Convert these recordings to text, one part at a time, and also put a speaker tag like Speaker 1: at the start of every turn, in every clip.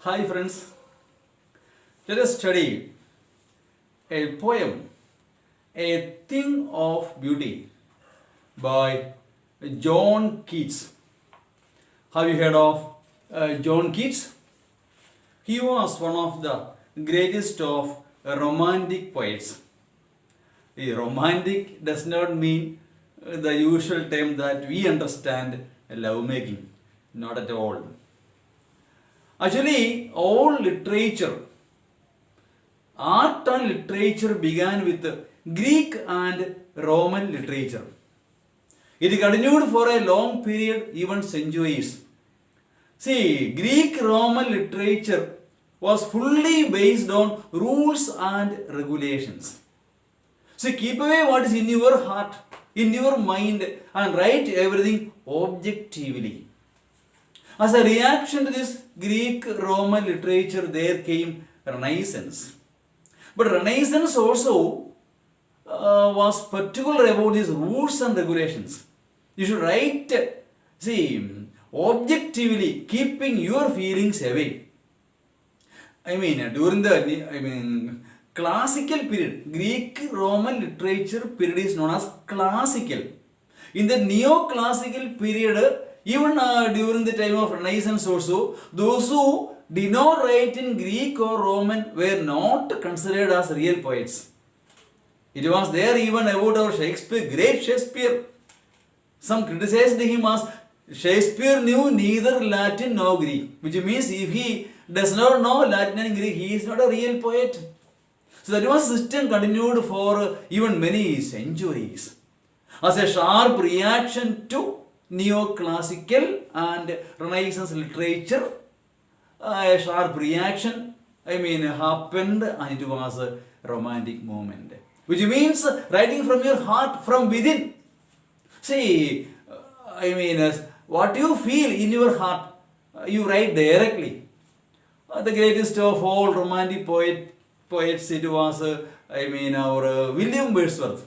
Speaker 1: Hi friends, let us study a poem, A Thing of Beauty by John Keats. Have you heard of John Keats? He was one of the greatest of romantic poets. The romantic does not mean the usual term that we understand lovemaking, not at all. Actually, all literature, art and literature began with Greek and Roman literature. It continued for a long period, even centuries. See, Greek Roman literature was fully based on rules and regulations. So keep away what is in your heart, in your mind, and write everything objectively. As a reaction to this Greek Roman literature, there came Renaissance. But Renaissance also was particular about these rules and regulations. You should write, objectively, keeping your feelings away. During the classical period, Greek Roman literature period is known as classical. In the neoclassical period, even during the time of Renaissance also, those who did not write in Greek or Roman were not considered as real poets. It was there even about our Shakespeare, great Shakespeare. Some criticized him as Shakespeare knew neither Latin nor Greek, which means if he does not know Latin and Greek, he is not a real poet. So that was system continued for even many centuries. As a sharp reaction to neoclassical and Renaissance literature, a sharp reaction happened, and it was a romantic moment, which means writing from your heart, from within. See, what you feel in your heart, you write directly. The greatest of all romantic poets, it was our William Wordsworth,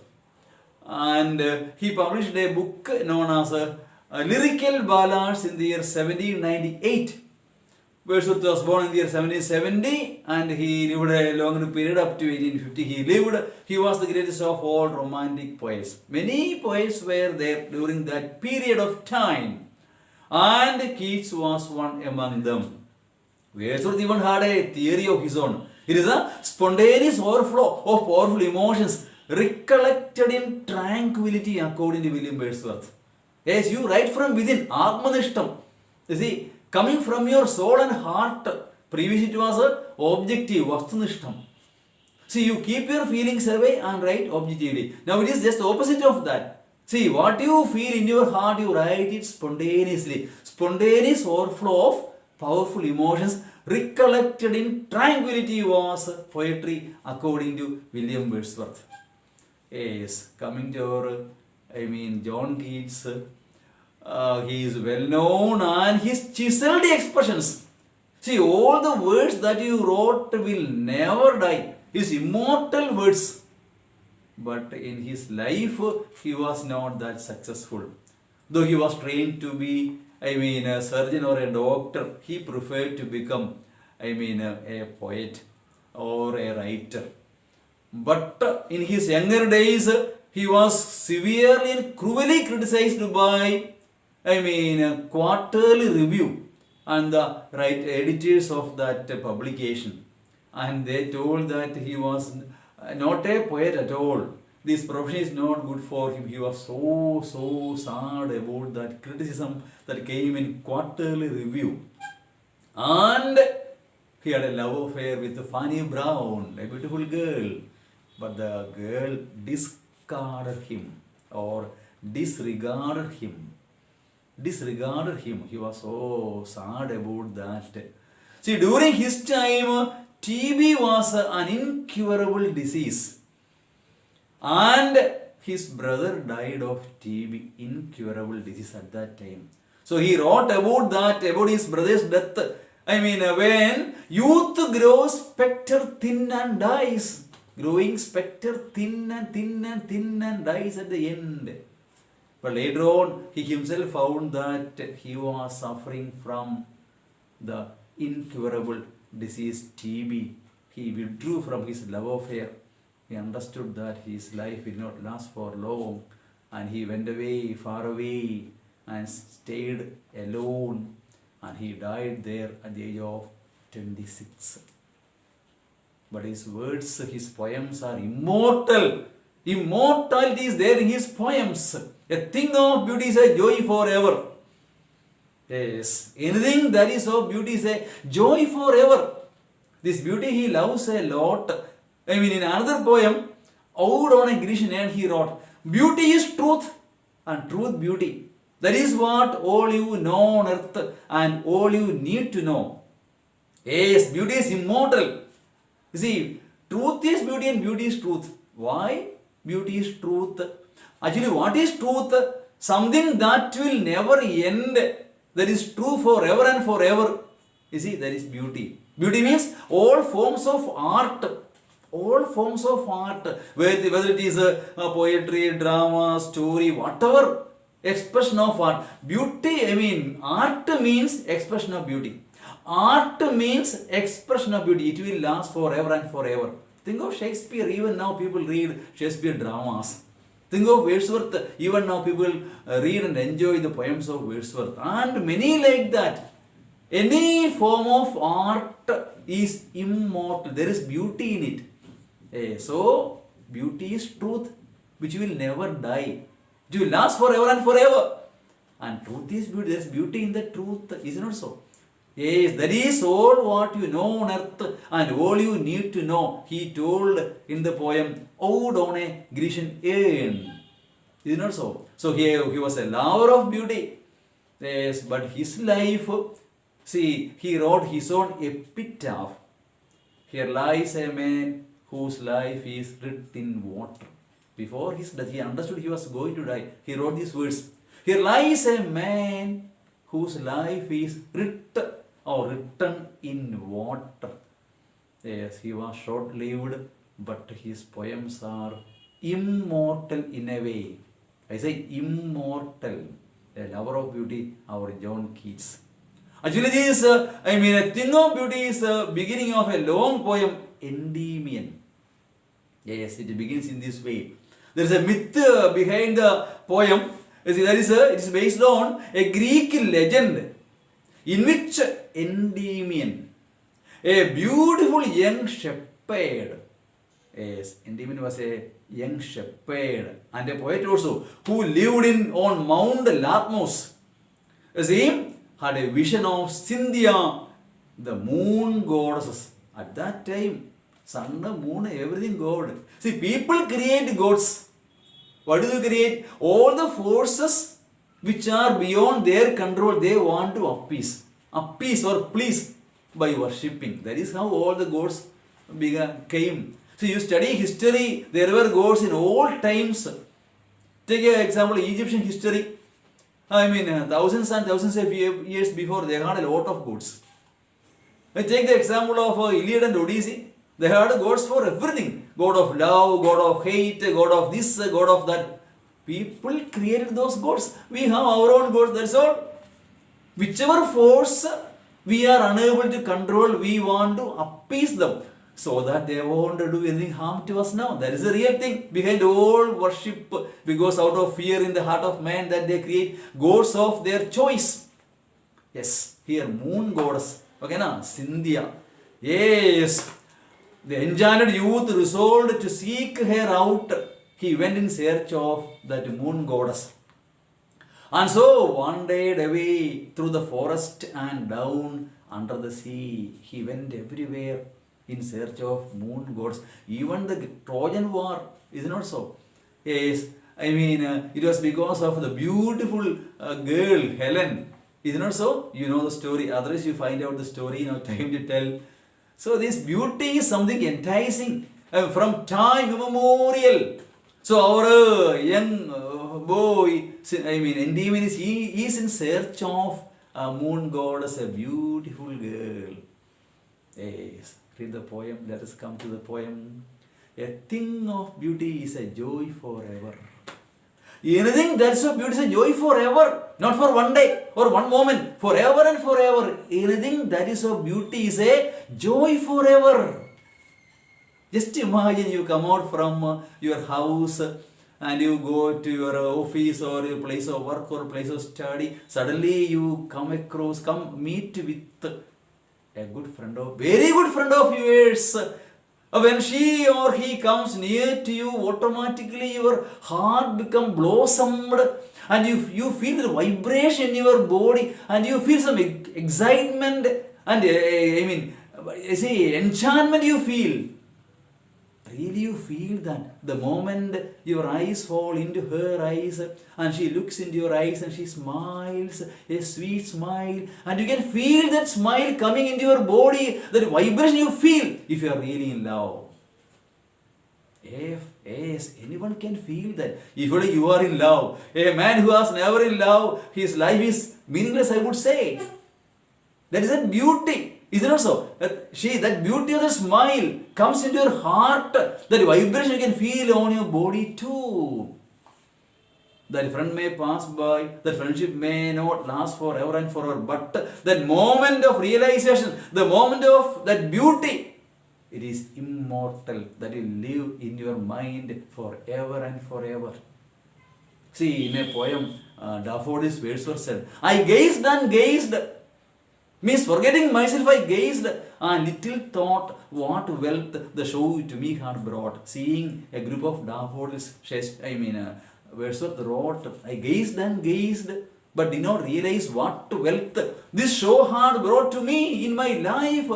Speaker 1: and he published a book known as Lyrical Ballads in the year 1798. Wordsworth was born in the year 1770 and he lived a long period up to 1850. He was the greatest of all romantic poets. Many poets were there during that period of time, and Keats was one among them. Wordsworth even had a theory of his own. It is a spontaneous overflow of powerful emotions recollected in tranquility, according to William Wordsworth. Yes, you write from within, Atmanishtam. You see, coming from your soul and heart. Previously it was objective, Vastunishtam. See, you keep your feelings away and write objectively. Now it is just the opposite of that. See, what you feel in your heart, you write it spontaneously. Spontaneous overflow of powerful emotions recollected in tranquility was poetry, according to William Wordsworth. Yes, coming to our, John Keats. He is well known, and his chiseled expressions. See, all the words that you wrote will never die. His immortal words. But in his life, he was not that successful. Though he was trained to be, a surgeon or a doctor, he preferred to become, a poet or a writer. But in his younger days, he was severely and cruelly criticized by Quarterly Review and the editors of that publication, and they told that he was not a poet at all. This profession is not good for him. He was so sad about that criticism that came in Quarterly Review, and he had a love affair with Fanny Brown, a beautiful girl, but the girl discarded him or disregarded him. He was so sad about that. See, during his time, TB was an incurable disease, and his brother died of TB, incurable disease at that time. So he wrote about that, about his brother's death. When youth grows spectre thin and dies, growing spectre thin and dies at the end. But later on, he himself found that he was suffering from the incurable disease TB. He withdrew from his love affair. He understood that his life will not last for long, and he went away, far away, and stayed alone, and he died there at the age of 26. But his words, his poems are immortal. Immortality is there in his poems. A thing of beauty is a joy forever. Yes, anything that is of beauty is a joy forever. This beauty he loves a lot. I mean, in another poem, Ode on a Grecian End, he wrote, beauty is truth, and truth beauty. That is what all you know on earth and all you need to know. Yes, beauty is immortal. You see, truth is beauty and beauty is truth. Why? Beauty is truth. Actually, what is truth? Something that will never end. That is true forever and forever. You see, that is beauty. Beauty means all forms of art. All forms of art. Whether it is poetry, drama, story, whatever expression of art. Beauty, art means expression of beauty. Art means expression of beauty. It will last forever and forever. Think of Shakespeare. Even now people read Shakespeare dramas. Think of Wordsworth. Even now people read and enjoy the poems of Wordsworth. And many like that. Any form of art is immortal. There is beauty in it. So, beauty is truth which will never die. It will last forever and forever. And truth is beauty. There is beauty in the truth. Is it not so? Yes, that is all what you know on earth and all you need to know. He told in the poem, Ode on a Grecian End. Is it not so? So he was a lover of beauty. Yes, but his life, see, he wrote his own epitaph. Here lies a man whose life is writ in water. Before his death, he understood he was going to die. He wrote these words. Here lies a man whose life is written in water. Yes, he was short-lived, but his poems are immortal in a way. I say immortal. A lover of beauty, our John Keats. Actually, this, a thing of beauty is the beginning of a long poem, Endymion. Yes, it begins in this way. There is a myth behind the poem. It is based on a Greek legend in which Endymion, a beautiful young shepherd, yes, Endymion was a young shepherd and a poet also, who lived on Mount Latmos. He had a vision of Cynthia, the moon goddess. At that time, sun, moon, everything God. See, people create gods. What do they create? All the forces which are beyond their control, they want to appease or please by worshipping. That is how all the gods came. So you study history, there were gods in all times. Take an example, Egyptian history. Thousands and thousands of years before, they had a lot of gods. Take the example of Iliad and Odyssey. They had gods for everything. God of love, God of hate, God of this, God of that. People created those gods. We have our own gods, that's all. Whichever force we are unable to control, we want to appease them so that they won't do anything harm to us now. That is the real thing behind all worship, because out of fear in the heart of man that they create gods of their choice. Yes, here moon goddess. Okay, now Cynthia. Yes, the enchanted youth resolved to seek her out. He went in search of that moon goddess. And so wandered away through the forest and down under the sea. He went everywhere in search of moon gods. Even the Trojan War, is it not so? Yes, it was because of the beautiful girl, Helen. Is it not so? You know the story. Otherwise you find out the story, time to tell. So this beauty is something enticing from time immemorial. So our young boy, Endymion is in search of a moon goddess, a beautiful girl. Yes, read the poem. Let us come to the poem. A thing of beauty is a joy forever. Anything that's of beauty is a joy forever, not for one day. or one moment, forever and forever. Anything that is of beauty is a joy forever. Just imagine you come out from your house and you go to your office or your place of work or place of study. Suddenly you come meet with a good friend very good friend of yours. When she or he comes near to you, automatically your heart becomes blossomed and you feel the vibration in your body and you feel some excitement and enchantment you feel. Really you feel that the moment your eyes fall into her eyes and she looks into your eyes and she smiles, a sweet smile, and you can feel that smile coming into your body, that vibration you feel if you are really in love. Yes, anyone can feel that. If only you are in love. A man who is never in love, his life is meaningless, I would say. That is a beauty. Is it not so? That beauty of the smile comes into your heart. That vibration you can feel on your body too. That friend may pass by, that friendship may not last forever and forever, but that moment of realization, the moment of that beauty, it is immortal, that will live in your mind forever and forever. See, in a poem, Daffodil's Wordsworth said, I gazed and gazed, means forgetting myself, I gazed and little thought what wealth the show to me had brought. Seeing a group of daffodils, Wordsworth wrote, I gazed and gazed, but did not realize what wealth this show had brought to me in my life.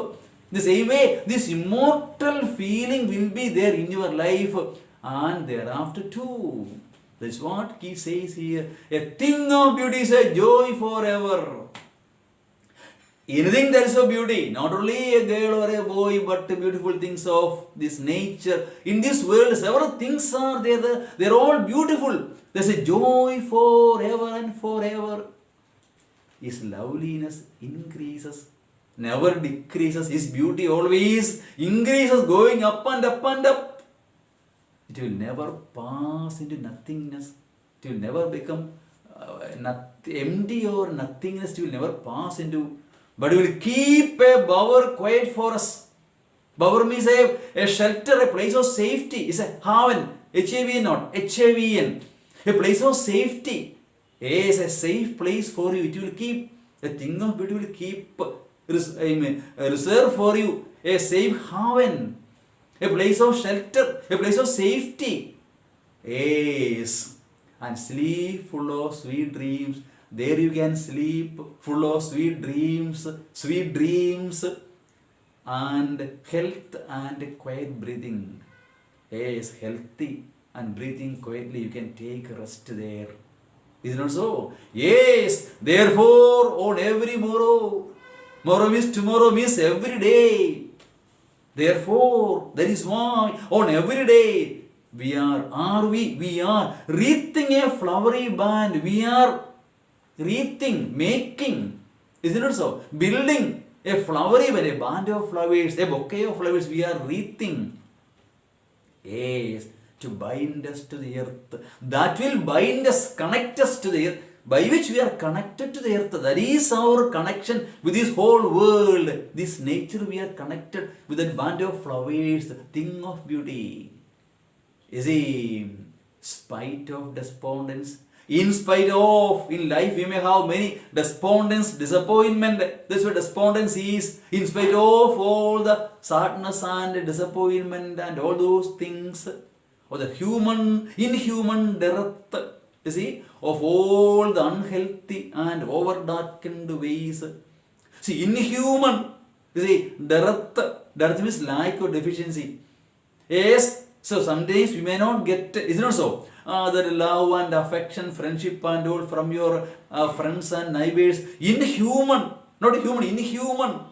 Speaker 1: The same way, this immortal feeling will be there in your life and thereafter too. That's what Keats says here. A thing of beauty is a joy forever. Anything that is of beauty, not only a girl or a boy, but beautiful things of this nature. In this world, several things are there. They are all beautiful. There's a joy forever and forever. His loveliness increases, never decreases. His beauty always increases, going up and up and up. It will never pass into nothingness. It will never become empty or nothingness. It will never pass into. But we will keep a bower quiet for us. Bower means a shelter, a place of safety. It's a haven. H-A-V-N not. H-A-V-N. A place of safety. Yes, a safe place for you. It will keep. A thing of beauty will keep reserve for you. A safe haven. A place of shelter. A place of safety. Yes. And sleep full of sweet dreams. There you can sleep full of sweet dreams, and health and quiet breathing. Yes, healthy and breathing quietly, you can take rest there. Is it not so? Yes, therefore on every morrow means tomorrow means every day. Therefore, that is why on every day we are wreathing a flowery band. We are making, is it not so? Building a flowery band, a band of flowers, a bouquet of flowers, we are wreathing. Yes, to bind us to the earth. That will bind us, connect us to the earth, by which we are connected to the earth. That is our connection with this whole world. This nature we are connected with that band of flowers, the thing of beauty. Is in spite of despondence, in spite of, in life we may have many despondence, disappointment. That's what despondence is. In spite of all the sadness and disappointment and all those things, or the inhuman dearth, you see, of all the unhealthy and over-darkened ways. See, inhuman, you see, dearth means lack or deficiency. Yes, so sometimes we may not get, is it not so? That love and affection, friendship and all from your friends and neighbors. Inhuman, not human, inhuman.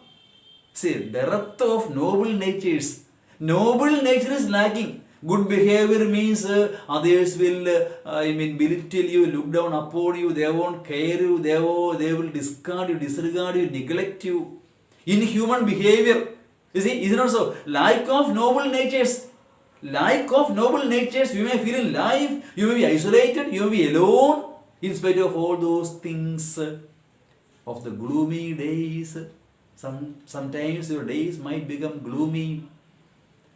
Speaker 1: See, dearth of noble natures. Noble nature is lacking. Good behavior means others will, belittle you, look down upon you, they won't care you, they will discard you, disregard you, neglect you. Inhuman behavior. You see, is it not so? Lack of noble natures. Lack of noble natures, you may feel in life, you may be isolated, you may be alone, in spite of all those things. of the gloomy days. Sometimes your days might become gloomy.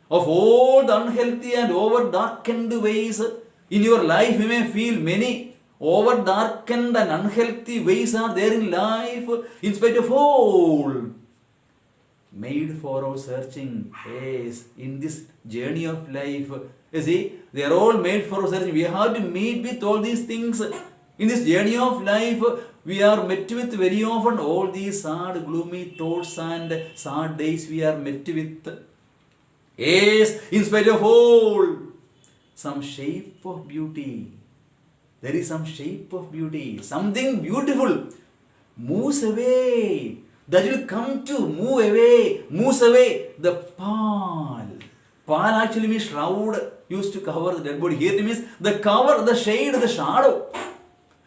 Speaker 1: Of all the unhealthy and over darkened ways in your life, you may feel many over darkened and unhealthy ways are there in life. In spite of all, made for our searching. Yes, in this journey of life, you see, they are all made for our searching. We have to meet with all these things. In this journey of life, we are met with very often all these sad, gloomy thoughts and sad days we are met with. Yes, in spite of all, some shape of beauty. There is some shape of beauty. Something beautiful moves away. That will come to moves away the pall. Pall actually means shroud, used to cover the dead body. Here it means the cover, the shade, the shadow.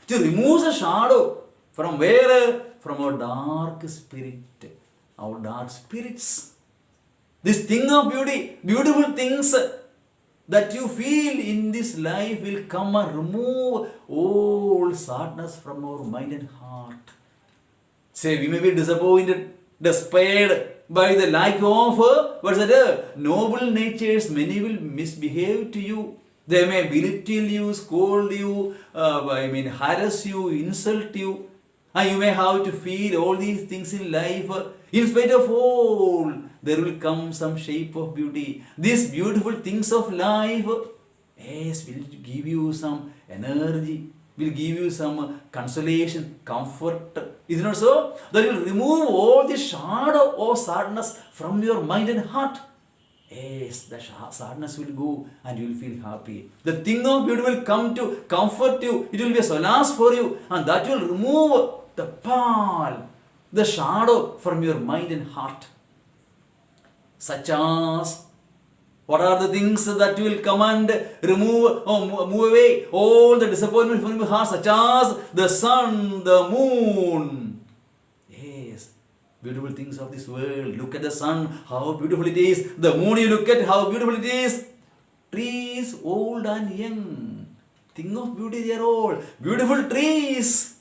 Speaker 1: To remove the shadow from where? From our dark spirit, our dark spirits. This thing of beauty, beautiful things that you feel in this life will come and remove all sadness from our mind and heart. Say, we may be disappointed, despaired by the lack of noble natures. Many will misbehave to you. They may belittle you, scold you, harass you, insult you. And you may have to feel all these things in life. In spite of all, there will come some shape of beauty. These beautiful things of life, yes, will give you some energy, will give you some consolation, comfort. Is it not so? That will remove all the shadow of sadness from your mind and heart. Yes, the sadness will go and you will feel happy. The thing of beauty will come to comfort you. It will be a solace for you, and that will remove the pall, the shadow from your mind and heart. Such as, what are the things that will come and remove or move away all the disappointment from your heart? Such as the sun, the moon. Yes, beautiful things of this world. Look at the sun, how beautiful it is. The moon, you look at how beautiful it is. Trees, old and young. Thing of beauty, they are all beautiful trees.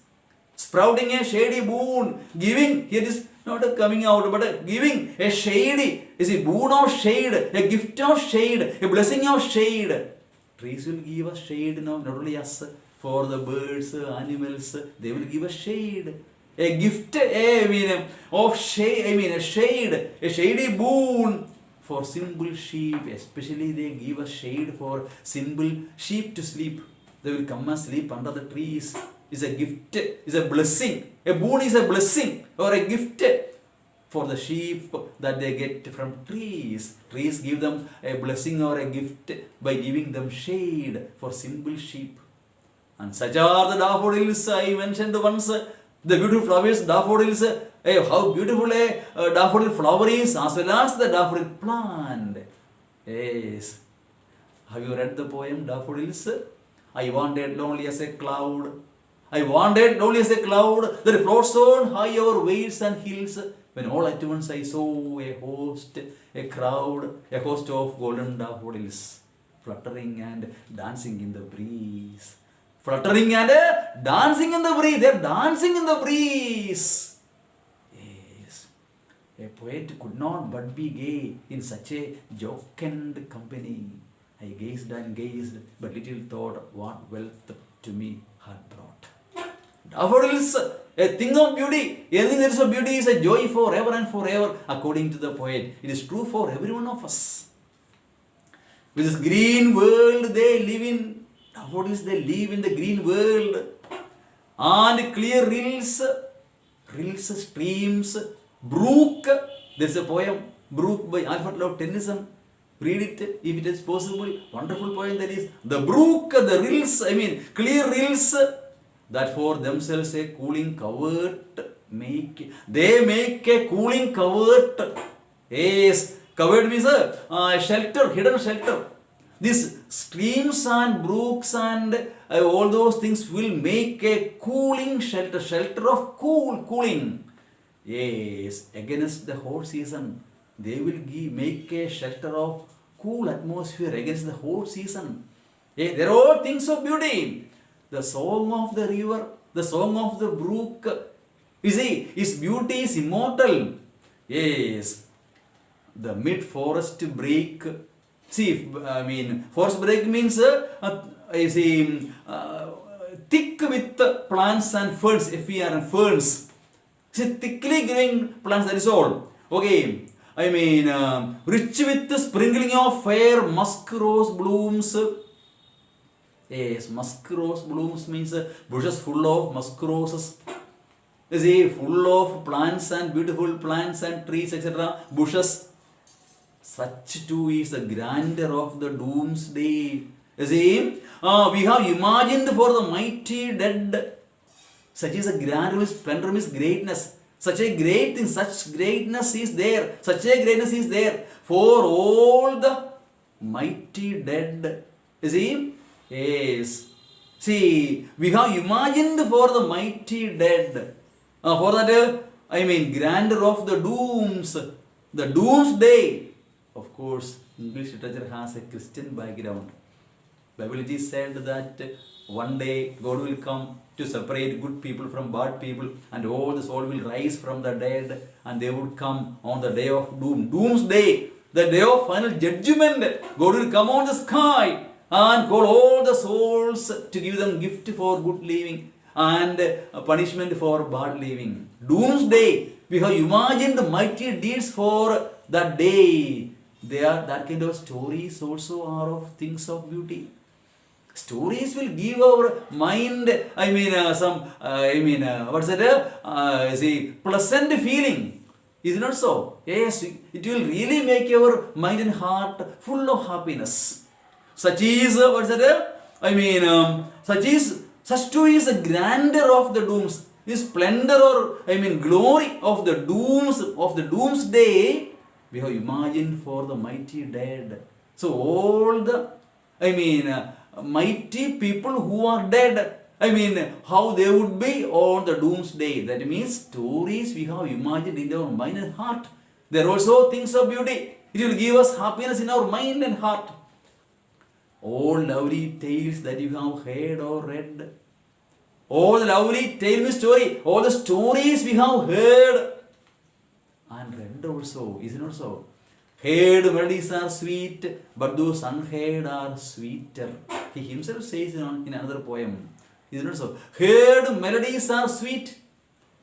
Speaker 1: Sprouting a shady boon, giving, here it is not coming out, but giving a shady, is a boon of shade, a gift of shade, a blessing of shade. Trees will give us shade, not only us, for the birds, animals, they will give us shade. A gift, of shade, a shady boon for simple sheep, especially they give us shade for simple sheep to sleep. They will come and sleep under the trees. Is a gift, is a blessing. A boon is a blessing or a gift for the sheep that they get from trees. Trees give them a blessing or a gift by giving them shade for simple sheep. And such are the daffodils I mentioned once. The beautiful flowers, daffodils. How beautiful a daffodil flower is, as well as the daffodil plant. Yes. Have you read the poem Daffodils? I wandered lonely as a cloud. I wandered lonely as a cloud that floats on high over vales and hills, when all at once I saw a host, a crowd, a host of golden daffodils, fluttering and dancing in the breeze. Fluttering and dancing in the breeze. They are dancing in the breeze. Yes. A poet could not but be gay in such a jocund company. I gazed and gazed, but little thought what wealth to me had brought. Daffodils, a thing of beauty. Anything that is of beauty is a joy forever and forever, according to the poet. It is true for every one of us. With this green world they live in, daffodils, they live in the green world. And clear rills, streams, brook. There is a poem, Brook by Alfred Lord Tennyson. Read it if it is possible. Wonderful poem that is. The brook, the rills, clear rills, that for themselves a cooling covert make. They make a cooling covert. Yes, covert means a shelter, hidden shelter. These streams and brooks and all those things will make a cooling shelter, shelter of cooling. Yes, against the hot season. They will make a shelter of cool atmosphere against the hot season. There are all things of beauty. The song of the river, the song of the brook, You see, its beauty is immortal. Yes. The mid-forest break. See, forest break means thick with plants and ferns. FER and ferns. See, thickly growing plants. That is all. Okay. Rich with the sprinkling of fair musk rose blooms. Yes, musk rose blooms means bushes full of musk roses. You see, full of plants and beautiful plants and trees, etc. Bushes. Such too is the grandeur of the doomsday. You see, we have imagined for the mighty dead. Such is a grandeur, splendor, is greatness. Such a great thing, such greatness is there. Such a greatness is there for all the mighty dead. You see? Yes. See, we have imagined for the mighty dead. For that, grandeur of the dooms. The doomsday. Of course, English literature has a Christian background. Bible it is said that one day God will come to separate good people from bad people, and all the soul will rise from the dead, and they would come on the day of doom. Doomsday, the day of final judgment. God will come on the sky and call all the souls to give them gift for good living and punishment for bad living. Doomsday, we have imagined the mighty deeds for that day. They are that kind of stories also are of things of beauty. Stories will give our mind, pleasant feeling. Is it not so? Yes, it will really make our mind and heart full of happiness. Such is, such too is the grandeur of the dooms, is splendor or, glory of the dooms, of the doomsday, we have imagined for the mighty dead. So all the, mighty people who are dead, how they would be on the doomsday. That means stories we have imagined in our mind and heart. They are also things of beauty. It will give us happiness in our mind and heart. All lovely tales that you have heard or read. All the lovely tale me story. All the stories we have heard and read also. Is it not so? Heard melodies are sweet, but those unheard are sweeter. He himself says in another poem. Is it not so? Heard melodies are sweet,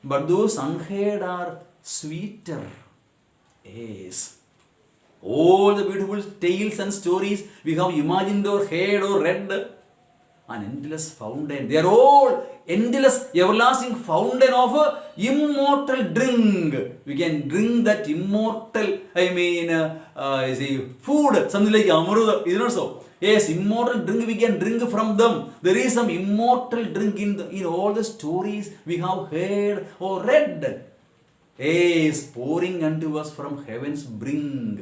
Speaker 1: but those unheard are sweeter. Yes. All the beautiful tales and stories we have imagined or heard or read, an endless fountain. They are all endless, everlasting fountain of immortal drink. We can drink that immortal, food, something like amruta. Is it not so? Yes, immortal drink we can drink from them. There is some immortal drink in all the stories we have heard or read. Yes, pouring unto us from heaven's brink.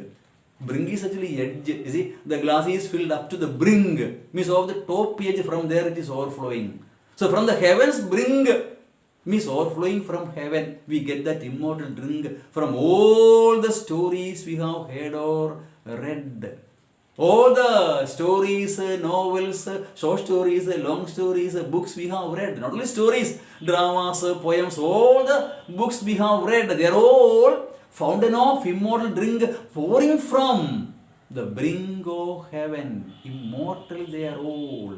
Speaker 1: Brink is actually edge. You see, the glass is filled up to the brink. Means of the top edge, from there it is overflowing. So from the heavens brink, means overflowing from heaven, we get that immortal drink from all the stories we have heard or read. All the stories, novels, short stories, long stories, books we have read. Not only stories, dramas, poems, all the books we have read, they are all fountain of immortal drink pouring from the brink of heaven. Immortal they are all.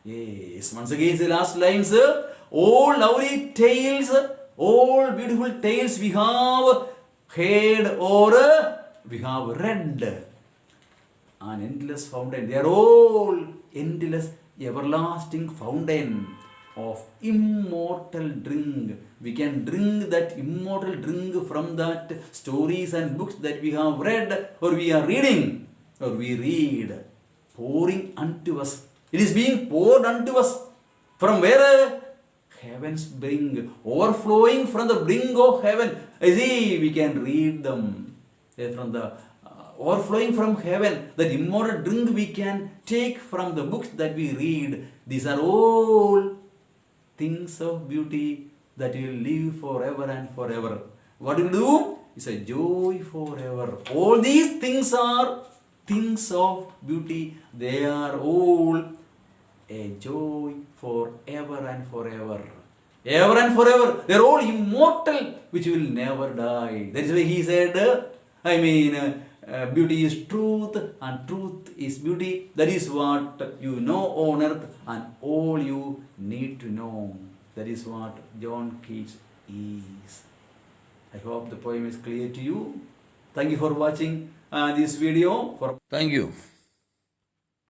Speaker 1: Yes, once again the last lines. All lovely tales, all beautiful tales we have heard or we have read. An endless fountain. They are all endless, everlasting fountain of immortal drink. We can drink that immortal drink from that stories and books that we have read or we are reading or we read. Pouring unto us. It is being poured unto us. From where? Heaven's brink. Overflowing from the brink of heaven. I see, we can read them. From the overflowing from heaven. That immortal drink we can take from the books that we read. These are all things of beauty that will live forever and forever. What will do? It's a joy forever. All these things are things of beauty. They are all a joy forever and forever. ever and forever. They're all immortal, which will never die. That is why he said, beauty is truth and truth is beauty. That is what you know on earth and all you need to know. That is what John Keats is. I hope the poem is clear to you. Thank you for watching this video. Thank you.